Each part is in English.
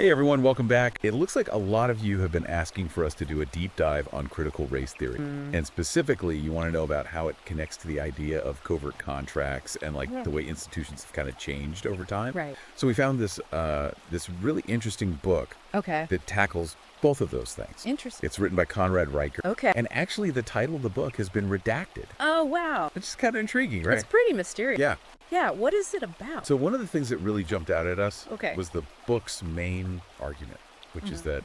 Hey everyone, welcome back. It looks like a lot of you have been asking for us to do a deep dive on critical race theory. And specifically, you want to know about how it connects to the idea of covert contracts and the way institutions have kind of changed over time. Right. So we found this really interesting book Okay. that tackles both of those things. Interesting. It's written by Conrad Riker. Okay. And actually the title of the book has been redacted. Oh, wow. It's kind of intriguing, right? It's pretty mysterious. Yeah. Yeah, what is it about? So one of the things that really jumped out at us Okay. was the book's main argument, which is that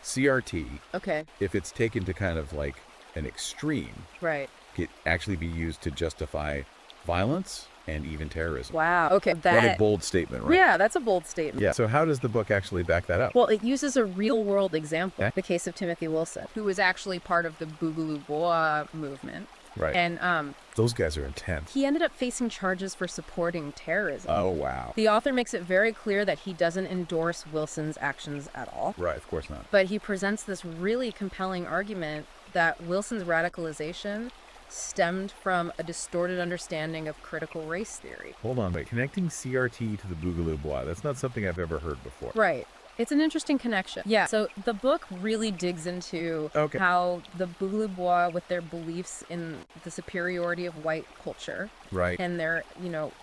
CRT, Okay. if it's taken to kind of like an extreme, Right. could actually be used to justify violence and even terrorism. Wow. Okay. What a That. bold statement, right? Yeah, that's a bold statement. Yeah. So how does the book actually back that up? Well, it uses a real world example, Okay. the case of Timothy Wilson, who was actually part of the Boogaloo Bois movement. Right. And Those guys are intense. he ended up facing charges for supporting terrorism. Oh, wow. The author makes it very clear that he doesn't endorse Wilson's actions at all. Right, of course not. But he presents this really compelling argument that Wilson's radicalization stemmed from a distorted understanding of critical race theory. Hold on, wait. Connecting CRT to the Boogaloo Bois, that's not something I've ever heard before. Right. It's an interesting connection. Yeah. So the book really digs into how the Boogaloo Bois, with their beliefs in the superiority of white culture, Right. and their,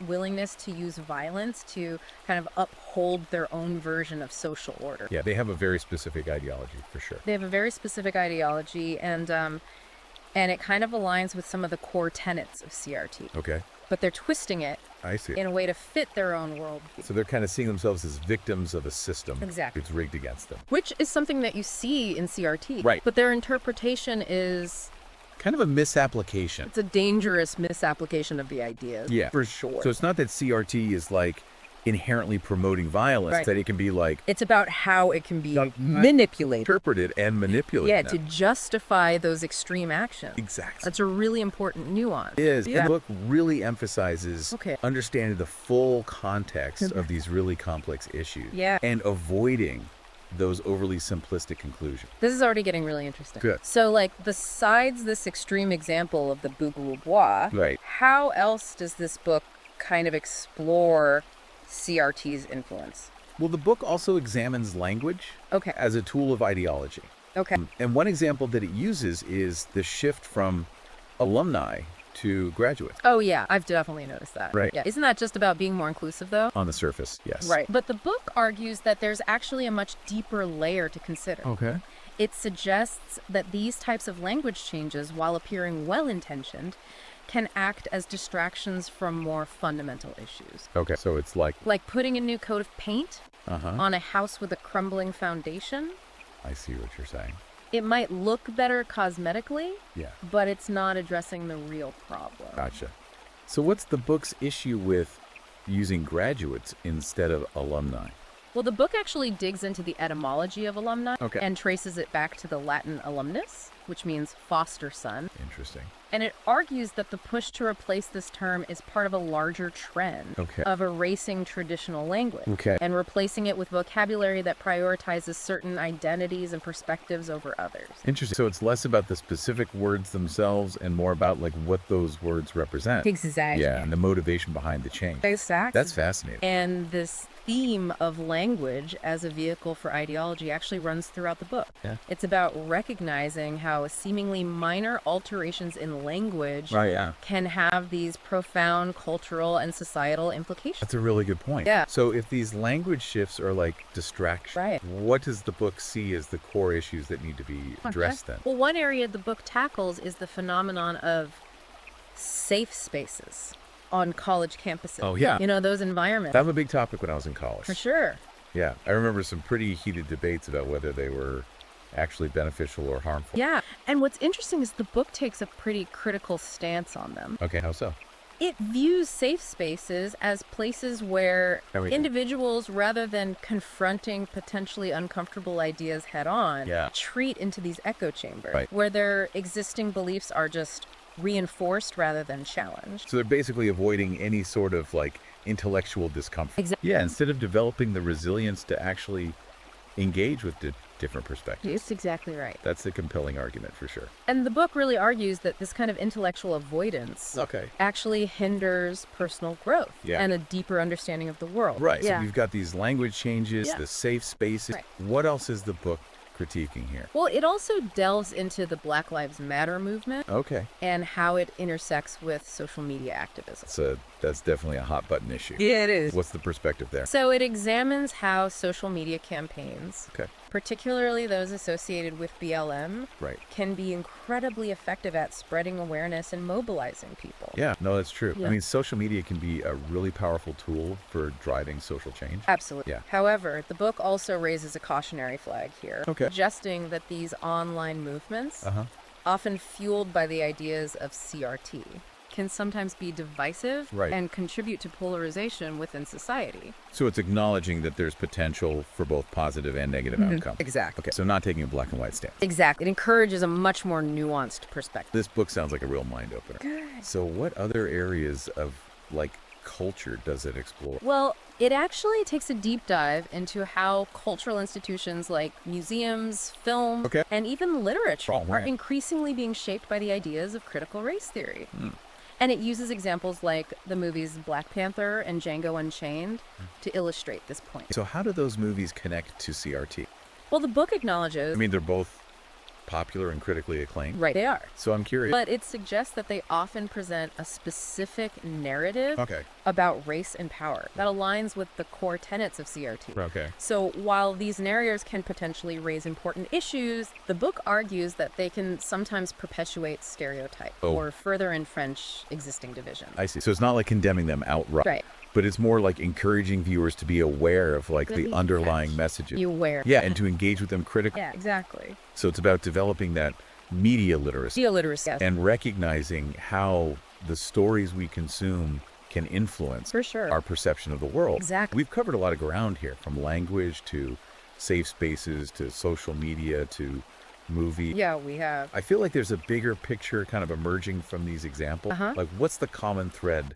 willingness to use violence to kind of uphold their own version of social order. Yeah, they have a very specific ideology, for sure. They have a very specific ideology, and it kind of aligns with some of the core tenets of CRT. Okay. But they're twisting it I see. in a way to fit their own worldview. So they're kind of seeing themselves as victims of a system. Exactly. It's rigged against them. Which is something that you see in CRT. Right. But their interpretation is, Kind of a misapplication. it's a dangerous misapplication of the ideas. Yeah, For sure. So it's not that CRT is like inherently promoting violence, Right. that it can be like It's about how it can be manipulated. interpreted and manipulated. Yeah, now. to justify those extreme actions. Exactly. That's a really important nuance. It is. Yeah. And the book really emphasizes Okay. understanding the full context of these really complex issues. Yeah. And avoiding those overly simplistic conclusions. This is already getting really interesting. Good. So, besides this extreme example of the Boogaloo Bois, Right. how else does this book kind of explore CRT's influence? Well, the book also examines language Okay. as a tool of ideology. Okay. And one example that it uses is the shift from alumni to graduates. Oh, yeah. I've definitely noticed that. Right. Yeah. Isn't that just about being more inclusive, though? On the surface, yes. Right. But the book argues that there's actually a much deeper layer to consider. Okay. It suggests that these types of language changes, while appearing well-intentioned, can act as distractions from more fundamental issues. Okay. So it's like, Like putting a new coat of paint uh-huh. on a house with a crumbling foundation. I see what you're saying. It might look better cosmetically, Yeah. but it's not addressing the real problem. Gotcha. So what's the book's issue with using graduates instead of alumni? Well, the book actually digs into the etymology of alumni Okay. and traces it back to the Latin alumnus, which means foster son. Interesting. And it argues that the push to replace this term is part of a larger trend Okay. of erasing traditional language Okay. and replacing it with vocabulary that prioritizes certain identities and perspectives over others. Interesting. So it's less about the specific words themselves and more about what those words represent. Exactly. Yeah, and the motivation behind the change. Exactly. That's fascinating. And this theme of language as a vehicle for ideology actually runs throughout the book. Yeah. It's about recognizing how seemingly minor alterations in language Right, yeah. can have these profound cultural and societal implications. That's a really good point. Yeah. So if these language shifts are like distraction, Right. what does the book see as the core issues that need to be addressed then? Well, one area the book tackles is the phenomenon of safe spaces on college campuses. Oh, yeah. Those environments. That was a big topic when I was in college. For sure. Yeah. I remember some pretty heated debates about whether they were actually beneficial or harmful. Yeah. And what's interesting is the book takes a pretty critical stance on them. Okay, how so? It views safe spaces as places where Everything. individuals, rather than confronting potentially uncomfortable ideas head on, Yeah. treat into these echo chambers Right. where their existing beliefs are just reinforced rather than challenged. So they're basically avoiding any sort of intellectual discomfort. Exactly. Yeah, instead of developing the resilience to actually engage with different perspectives. It's exactly right. That's the compelling argument for sure. And the book really argues that this kind of intellectual avoidance Okay. actually hinders personal growth Yeah. and a deeper understanding of the world. Right. Yeah. So you've got these language changes, Yeah. the safe spaces. Right. What else is the book critiquing here? Well, it also delves into the Black Lives Matter movement Okay. and how it intersects with social media activism. So that's definitely a hot button issue. Yeah, it is. What's the perspective there? So it examines how social media campaigns, Okay. particularly those associated with BLM, Right. can be incredibly effective at spreading awareness and mobilizing people. Yeah, no, that's true. Yeah. I mean, social media can be a really powerful tool for driving social change. Absolutely. Yeah. However, the book also raises a cautionary flag here, Okay. suggesting that these online movements, Uh-huh. often fueled by the ideas of CRT, can sometimes be divisive Right. and contribute to polarization within society. So it's acknowledging that there's potential for both positive and negative outcomes. Exactly. Okay, so not taking a black and white stance. Exactly. It encourages a much more nuanced perspective. This book sounds like a real mind opener. So what other areas of like culture does it explore? Well, it actually takes a deep dive into how cultural institutions like museums, film, Okay. and even literature Oh, are right. increasingly being shaped by the ideas of critical race theory. And it uses examples like the movies Black Panther and Django Unchained to illustrate this point. So how do those movies connect to CRT? Well, the book acknowledges, I mean, they're both popular and critically acclaimed. right, they are. So I'm curious. But it suggests that they often present a specific narrative Okay. about race and power that aligns with the core tenets of CRT. Okay. So while these narratives can potentially raise important issues, the book argues that they can sometimes perpetuate stereotype Oh. or further entrench existing division. I see. So it's not like condemning them outright. Right. But it's more like encouraging viewers to be aware of like the underlying messages. You aware. Yeah, and to engage with them critically. Yeah, exactly. So it's about developing that media literacy Geoliteracy. Yes. and recognizing how the stories we consume can influence For sure. our perception of the world. Exactly. We've covered a lot of ground here, from language to safe spaces to social media to movie. Yeah, we have. I feel like there's a bigger picture kind of emerging from these examples. Uh-huh. Like, what's the common thread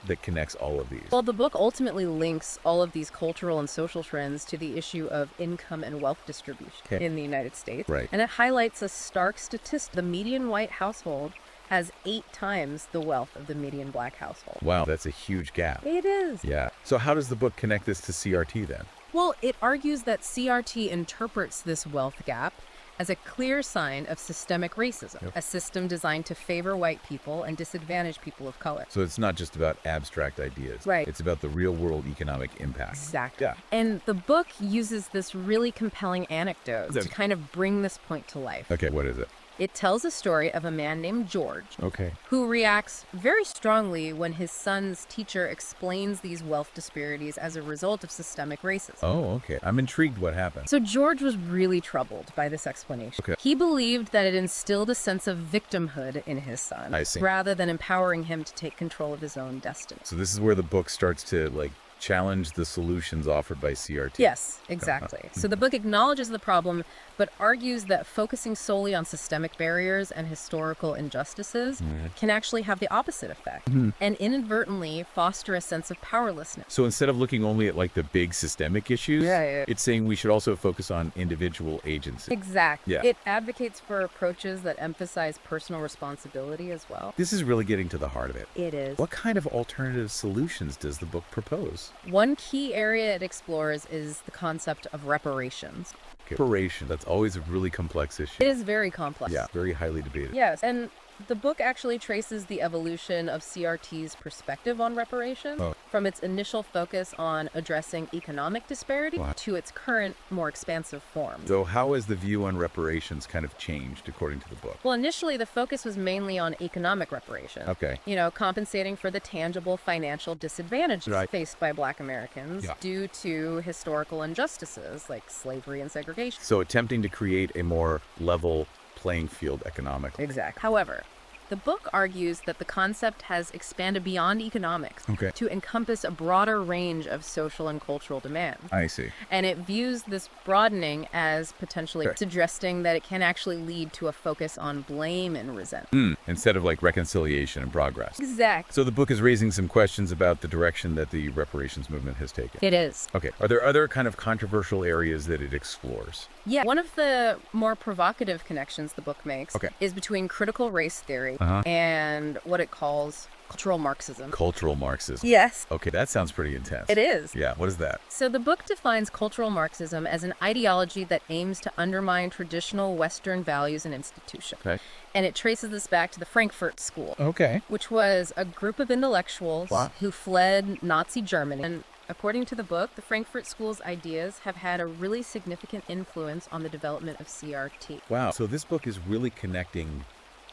that connects all of these? Well, the book ultimately links all of these cultural and social trends to the issue of income and wealth distribution Okay. in the United States. Right. And it highlights a stark statistic. The median white household has 8 times the wealth of the median black household. Wow, that's a huge gap. It is. Yeah. So how does the book connect this to CRT then? Well, it argues that CRT interprets this wealth gap as a clear sign of systemic racism, Yep. a system designed to favor white people and disadvantage people of color. So it's not just about abstract ideas. Right. It's about the real world economic impact. Exactly. Yeah. And the book uses this really compelling anecdote to kind of bring this point to life. Okay, what is it? It tells a story of a man named George Okay. who reacts very strongly when his son's teacher explains these wealth disparities as a result of systemic racism. Oh, okay. I'm intrigued what happened. So George was really troubled by this explanation. Okay. He believed that it instilled a sense of victimhood in his son, I see. rather than empowering him to take control of his own destiny. So this is where the book starts to like challenge the solutions offered by CRT. Yes, exactly. So the book acknowledges the problem, but argues that focusing solely on systemic barriers and historical injustices can actually have the opposite effect and inadvertently foster a sense of powerlessness. So instead of looking only at like the big systemic issues, Yeah. it's saying we should also focus on individual agency. Exactly. Yeah. It advocates for approaches that emphasize personal responsibility as well. This is really getting to the heart of it. It is. What kind of alternative solutions does the book propose? One key area it explores is the concept of reparations. Reparation, that's always a really complex issue. It is very complex. Yeah, very highly debated. Yes, and the book actually traces the evolution of CRT's perspective on reparations Oh. from its initial focus on addressing economic disparity Wow. to its current, more expansive form. So how has the view on reparations kind of changed according to the book? Well, initially, the focus was mainly on economic reparations. Okay. You know, compensating for the tangible financial disadvantages Right. faced by Black Americans Yeah. due to historical injustices like slavery and segregation. So attempting to create a more level playing field economically. Exactly. However, the book argues that the concept has expanded beyond economics Okay. to encompass a broader range of social and cultural demands. I see. And it views this broadening as potentially Sure. suggesting that it can actually lead to a focus on blame and resentment. instead of like reconciliation and progress. Exactly. So the book is raising some questions about the direction that the reparations movement has taken. It is. Okay. Are there other kind of controversial areas that it explores? Yeah. One of the more provocative connections the book makes Okay. is between critical race theory and what it calls cultural Marxism. Cultural Marxism. Yes. Okay, that sounds pretty intense. It is. Yeah, what is that? So the book defines cultural Marxism as an ideology that aims to undermine traditional Western values and institutions. Okay. And it traces this back to the Frankfurt School, Okay. which was a group of intellectuals Wow. who fled Nazi Germany. And according to the book, the Frankfurt School's ideas have had a really significant influence on the development of CRT. Wow. So this book is really connecting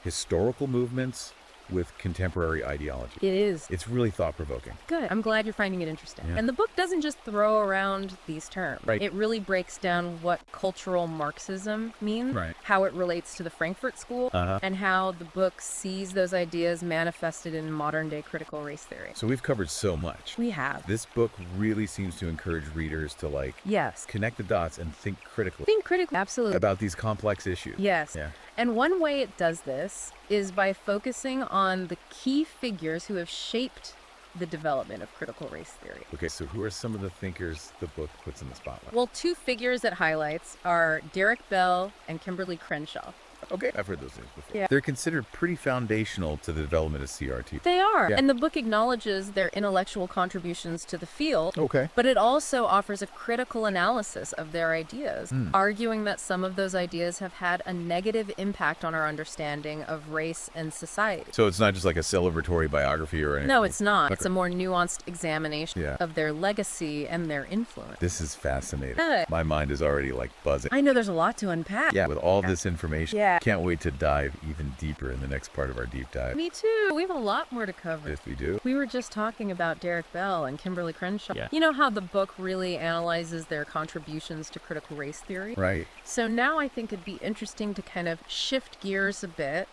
historical movements with contemporary ideology. It is. It's really thought-provoking. Good. I'm glad you're finding it interesting. Yeah. And the book doesn't just throw around these terms. Right. It really breaks down what cultural Marxism means, Right. how it relates to the Frankfurt School, and how the book sees those ideas manifested in modern-day critical race theory. So we've covered so much. We have. This book really seems to encourage readers to like Yes. connect the dots and think critically Think critically. Absolutely. about these complex issues. Yes. Yeah. And one way it does this is by focusing on the key figures who have shaped the development of critical race theory. Okay, so who are some of the thinkers the book puts in the spotlight? Well, two figures it highlights are Derek Bell and Kimberly Crenshaw. Okay, I've heard those names before. Yeah. They're considered pretty foundational to the development of CRT. They are. Yeah. And the book acknowledges their intellectual contributions to the field. Okay. But it also offers a critical analysis of their ideas, arguing that some of those ideas have had a negative impact on our understanding of race and society. So it's not just like a celebratory biography or anything? No, it's not. It's Okay. a more nuanced examination Yeah. of their legacy and their influence. This is fascinating. Good. My mind is already like buzzing. I know there's a lot to unpack. Yeah, with all this information. Yeah. Can't wait to dive even deeper in the next part of our deep dive. Me too. We have a lot more to cover. If we do. We were just talking about Derek Bell and Kimberly Crenshaw. Yeah. You know how the book really analyzes their contributions to critical race theory? Right. So now I think it'd be interesting to kind of shift gears a bit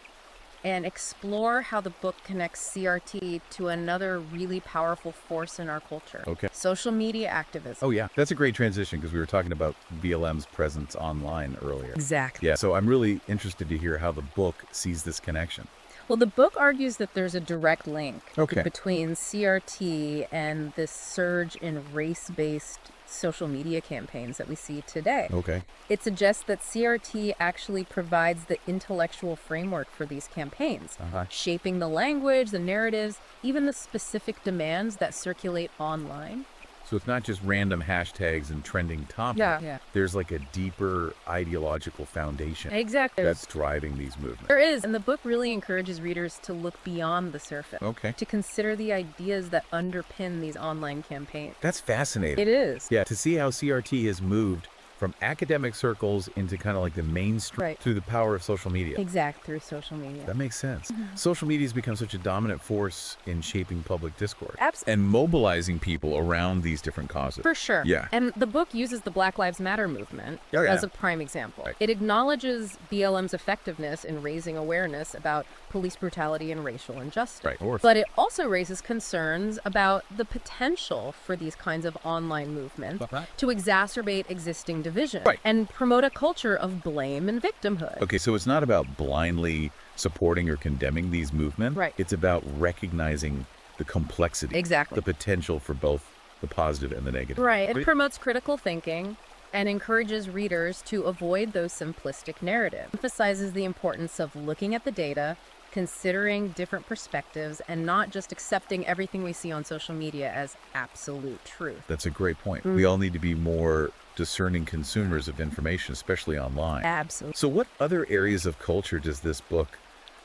and explore how the book connects CRT to another really powerful force in our culture. Okay. Social media activism. Oh, yeah. That's a great transition because we were talking about BLM's presence online earlier. Exactly. Yeah, so I'm really interested to hear how the book sees this connection. Well, the book argues that there's a direct link Okay. between CRT and this surge in race-based social media campaigns that we see today. Okay. It suggests that CRT actually provides the intellectual framework for these campaigns, shaping the language, the narratives, even the specific demands that circulate online. So it's not just random hashtags and trending topics. Yeah. There's like a deeper ideological foundation Exactly. that's driving these movements. There is, and the book really encourages readers to look beyond the surface, Okay. to consider the ideas that underpin these online campaigns. That's fascinating. It is. Yeah, to see how CRT has moved from academic circles into kind of like the mainstream Right. through the power of social media. Exact, through social media. That makes sense. Mm-hmm. Social media has become such a dominant force in shaping public discourse Absolutely. and mobilizing people around these different causes. For sure. Yeah. And the book uses the Black Lives Matter movement Oh, yeah. as a prime example. Right. It acknowledges BLM's effectiveness in raising awareness about police brutality and racial injustice. Right, or- But it also raises concerns about the potential for these kinds of online movements Right. to exacerbate existing division Right. and promote a culture of blame and victimhood. Okay, so it's not about blindly supporting or condemning these movements. Right. It's about recognizing the complexity, Exactly. the potential for both the positive and the negative. Right. It promotes critical thinking and encourages readers to avoid those simplistic narratives. Emphasizes the importance of looking at the data, considering different perspectives, and not just accepting everything we see on social media as absolute truth. That's a great point. We all need to be more discerning consumers of information, especially online. Absolutely. So what other areas of culture does this book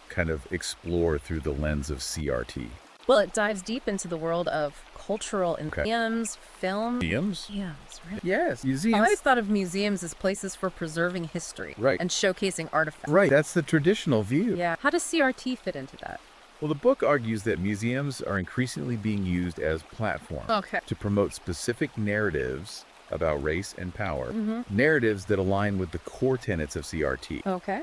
kind of explore through the lens of CRT? Well, it dives deep into the world of cultural Okay. museums, film. Museums? Yeah, that's right. Yes, I museums. always thought of museums as places for preserving history Right. and showcasing artifacts. Right, that's the traditional view. Yeah. How does CRT fit into that? Well, the book argues that museums are increasingly being used as platforms Okay. to promote specific narratives about race and power, narratives that align with the core tenets of CRT. Okay.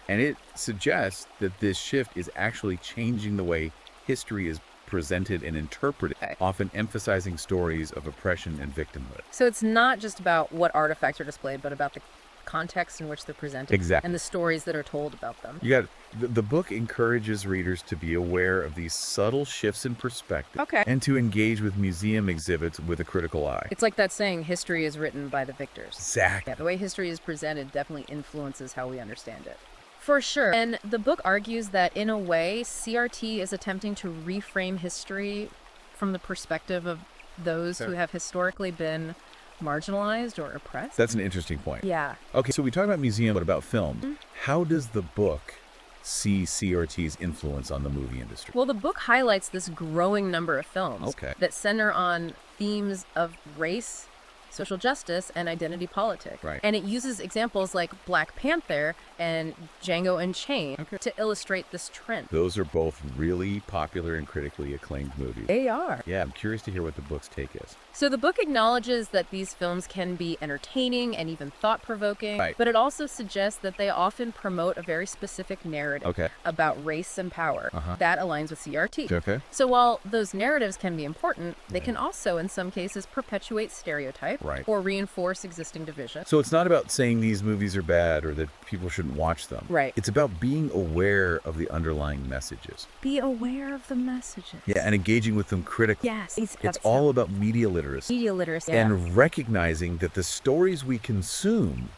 And it suggests that this shift is actually changing the way history is presented and interpreted, Okay. often emphasizing stories of oppression and victimhood. So it's not just about what artifacts are displayed, but about the context in which they're presented. Exactly. And the stories that are told about them. You got the book encourages readers to be aware of these subtle shifts in perspective. Okay. And to engage with museum exhibits with a critical eye. It's like that saying, history is written by the victors. Exactly. Yeah, the way history is presented definitely influences how we understand it. For sure. And the book argues that, in a way, CRT is attempting to reframe history from the perspective of those who have historically been marginalized or oppressed. That's an interesting point. Yeah. Okay, so we talked about museum, but about film. How does the book see CRT's influence on the movie industry? Well, the book highlights this growing number of films that center on themes of race, social justice, and identity politics. Right. And it uses examples like Black Panther and Django Unchained to illustrate this trend. Those are both really popular and critically acclaimed movies. They are. Yeah, I'm curious to hear what the book's take is. So the book acknowledges that these films can be entertaining and even thought-provoking, Right. but it also suggests that they often promote a very specific narrative about race and power that aligns with CRT. Okay. So while those narratives can be important, they can also, in some cases, perpetuate stereotype or reinforce existing division. So it's not about saying these movies are bad or that people shouldn't watch them. Right. It's about being aware of the underlying messages. Be aware of the messages. Yeah, and engaging with them critically. Yes. It's all about media literacy. Media literacy. And recognizing that the stories we consume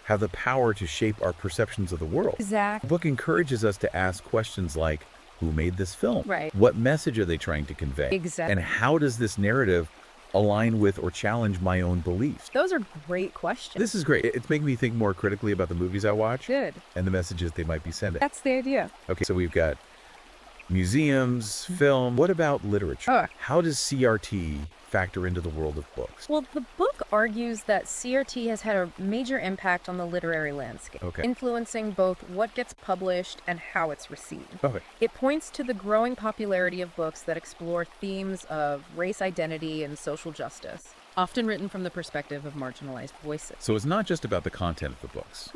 have the power to shape our perceptions of the world. Exactly. The book encourages us to ask questions like, who made this film? Right. What message are they trying to convey? Exactly. And how does this narrative align with or challenge my own beliefs? Those are great questions. This is great. It's making me think more critically about the movies I watch Good. and the messages they might be sending. That's the idea. Okay, so we've got museums, film. What about literature? How does CRT factor into the world of books? Well, the book argues that CRT has had a major impact on the literary landscape, influencing both what gets published and how it's received. It points to the growing popularity of books that explore themes of race identity and social justice, often written from the perspective of marginalized voices. So it's not just about the content of the books,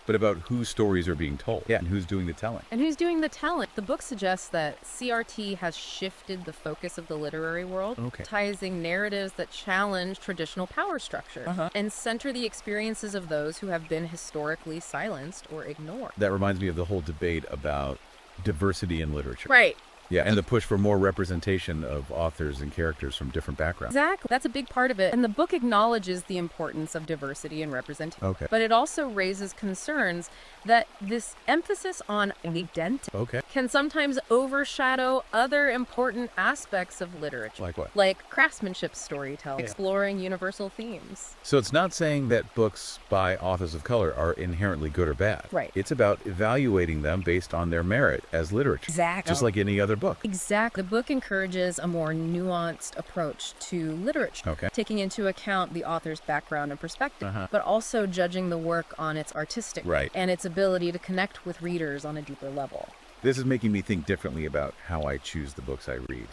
but about whose stories are being told and who's doing the telling. And who's doing the telling? The book suggests that CRT has shifted the focus of the literary world, tising narratives that challenge traditional power structures and center the experiences of those who have been historically silenced or ignored. That reminds me of the whole debate about diversity in literature. Right. Yeah, and the push for more representation of authors and characters from different backgrounds. Exactly. That's a big part of it. And the book acknowledges the importance of diversity and representation. But it also raises concerns that this emphasis on identity can sometimes overshadow other important aspects of literature. Like what? Like craftsmanship storytelling, exploring universal themes. So it's not saying that books by authors of color are inherently good or bad. Right. It's about evaluating them based on their merit as literature. Exactly. Just like any other book. Exactly. The book encourages a more nuanced approach to literature, taking into account the author's background and perspective, but also judging the work on its artistic and its ability to connect with readers on a deeper level. This is making me think differently about how I choose the books I read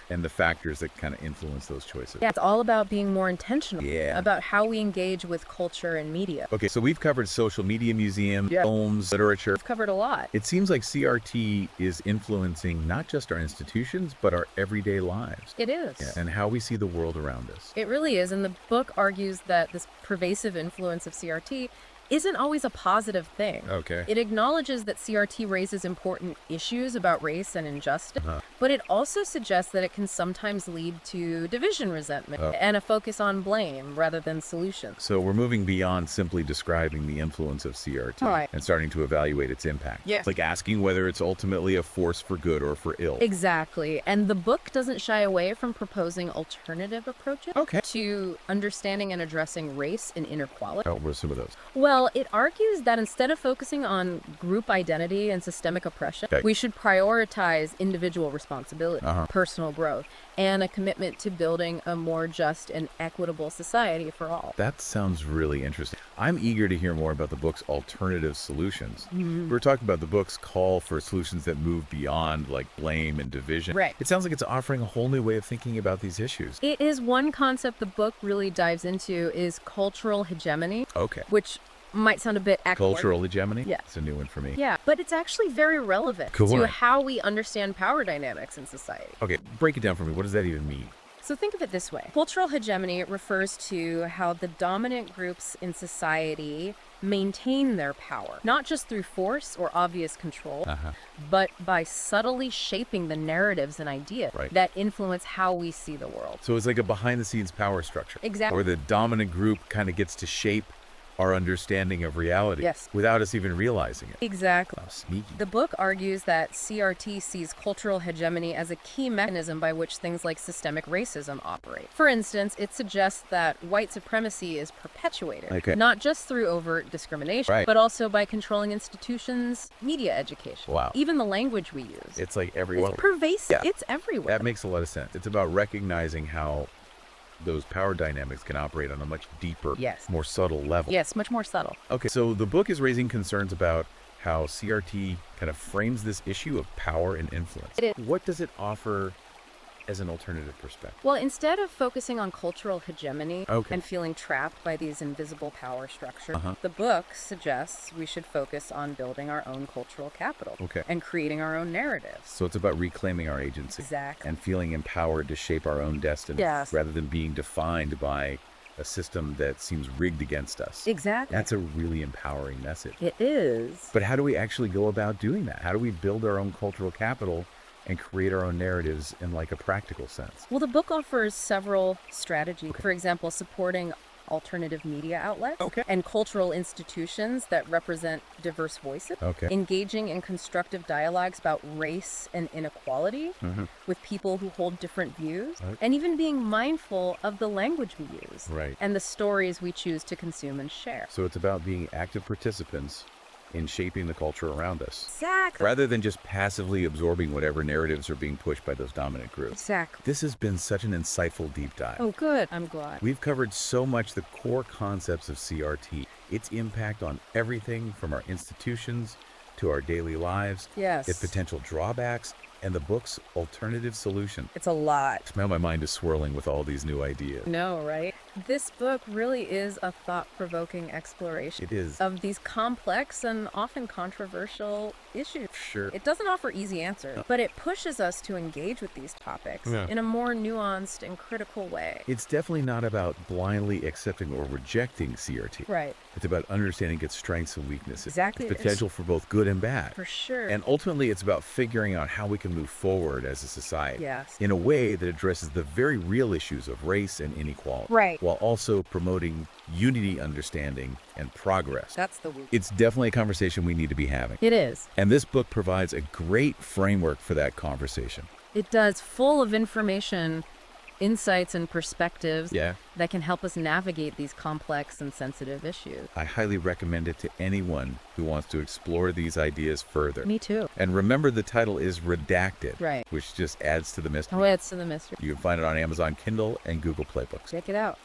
and the factors that kind of influence those choices. Yeah, it's all about being more intentional about how we engage with culture and media. Okay, so we've covered social media, museum, films, literature. We've covered a lot. It seems like CRT is influencing not just our institutions, but our everyday lives. It is. And how we see the world around us. It really is. And the book argues that this pervasive influence of CRT isn't always a positive thing. It acknowledges that CRT raises important issues about race and injustice, but it also suggests that it can sometimes lead to division, resentment, and a focus on blame rather than solutions. So we're moving beyond simply describing the influence of CRT and starting to evaluate its impact. Yes. Like asking whether it's ultimately a force for good or for ill. Exactly. And the book doesn't shy away from proposing alternative approaches to understanding and addressing race and inequality. What are some of those? Well, it argues that instead of focusing on group identity and systemic oppression, we should prioritize individual responsibility, personal growth, and a commitment to building a more just and equitable society for all. That sounds really interesting. I'm eager to hear more about the book's alternative solutions. We're talking about the book's call for solutions that move beyond like blame and division. Right. It sounds like it's offering a whole new way of thinking about these issues. It is one concept the book really dives into is cultural hegemony, which might sound a bit Cultural hegemony? Yeah. It's a new one for me. Yeah, but it's actually very relevant to how we understand power dynamics in society. Okay, break it down for me. What does that even mean? So think of it this way. Cultural hegemony refers to how the dominant groups in society maintain their power, not just through force or obvious control, but by subtly shaping the narratives and ideas Right. that influence how we see the world. So it's like a behind-the-scenes power structure. Exactly. Where the dominant group kind of gets to shape our understanding of reality. Yes. Without us even realizing it. Exactly. How sneaky. The book argues that CRT sees cultural hegemony as a key mechanism by which things like systemic racism operate. For instance, it suggests that white supremacy is perpetuated, Okay. not just through overt discrimination, Right. but also by controlling institutions, media education, Wow. even the language we use. It's like everyone. It's pervasive. Yeah. It's everywhere. That makes a lot of sense. It's about recognizing how those power dynamics can operate on a much deeper, Yes. more subtle level. Yes, much more subtle. Okay, so the book is raising concerns about how CRT kind of frames this issue of power and influence. It is. What does it offer as an alternative perspective? Well, instead of focusing on cultural hegemony Okay. and feeling trapped by these invisible power structures, Uh-huh. the book suggests we should focus on building our own cultural capital Okay. and creating our own narratives. So it's about reclaiming our agency Exactly. and feeling empowered to shape our own destiny Yes. rather than being defined by a system that seems rigged against us. Exactly. That's a really empowering message. It is. But how do we actually go about doing that? How do we build our own cultural capital and create our own narratives in like a practical sense? Well, the book offers several strategies. For example, supporting alternative media outlets Okay. and cultural institutions that represent diverse voices. Okay. Engaging in constructive dialogues about race and inequality with people who hold different views, Right. and even being mindful of the language we use Right. and the stories we choose to consume and share. So it's about being active participants in shaping the culture around us, Exactly. rather than just passively absorbing whatever narratives are being pushed by those dominant groups. Exactly. This has been such an insightful deep dive. Oh, good. I'm glad. We've covered so much the core concepts of CRT, its impact on everything from our institutions to our daily lives, Yes. its potential drawbacks, and the book's alternative solution. It's a lot. Now my mind is swirling with all these new ideas. No, right? This book really is a thought-provoking exploration It is. of these complex and often controversial issues. Sure. It doesn't offer easy answers, but it pushes us to engage with these topics Yeah. in a more nuanced and critical way. It's definitely not about blindly accepting or rejecting CRT. Right, It's about understanding its strengths and weaknesses. Exactly. Its potential for both good and bad. for sure. And ultimately, it's about figuring out how we can move forward as a society Yes. in a way that addresses the very real issues of race and inequality, Right. while also promoting unity, understanding, and progress. That's the weak. It's definitely a conversation we need to be having. It is. And this book provides a great framework for that conversation. It does, full of information, insights, and perspectives Yeah. that can help us navigate these complex and sensitive issues. I highly recommend it to anyone who wants to explore these ideas further. Me too. And remember, the title is Redacted, Right. which just adds to the mystery. Oh, it's in the mystery. You can find it on Amazon Kindle and Google Play Books. Check it out.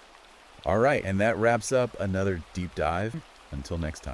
All right, and that wraps up another deep dive. Until next time.